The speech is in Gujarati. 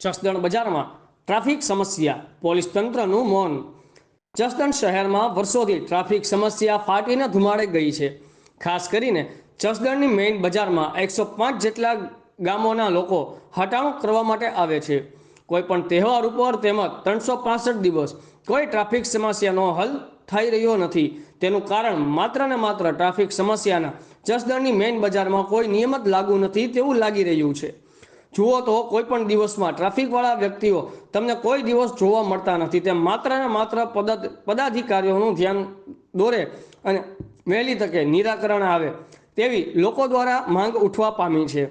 જસદણ બજારમાં ટ્રાફિક સમસ્યા, પોલીસ તંત્રનું મૌન। જસદણ શહેરમાં વર્ષોથી ટ્રાફિક સમસ્યા ફાટીને ધુમાડે ગઈ છે। ખાસ કરીને જસદણની મેઇન બજારમાં 105 જેટલા ગામોના લોકો હટાણું કરવા માટે આવે છે। કોઈ પણ તહેવાર ઉપર તેમજ 365 દિવસ કોઈ ટ્રાફિક સમસ્યાનો હલ થઈ રહ્યો નથી। તેનું કારણ માત્ર ને માત્ર ટ્રાફિક સમસ્યાના જસદણની મેઇન બજારમાં કોઈ નિયમ જ લાગુ નથી તેવું લાગી રહ્યું છે। જુઓ તો કોઈ પણ દિવસમાં ટ્રાફિકવાળા વ્યક્તિઓ તમને કોઈ દિવસ જોવા મળતા નથી। તે માત્ર ને માત્ર પદાધિકારીઓનું ધ્યાન દોરે અને વહેલી તકે નિરાકરણ આવે તેવી લોકો દ્વારા માંગ ઉઠવા પામી છે।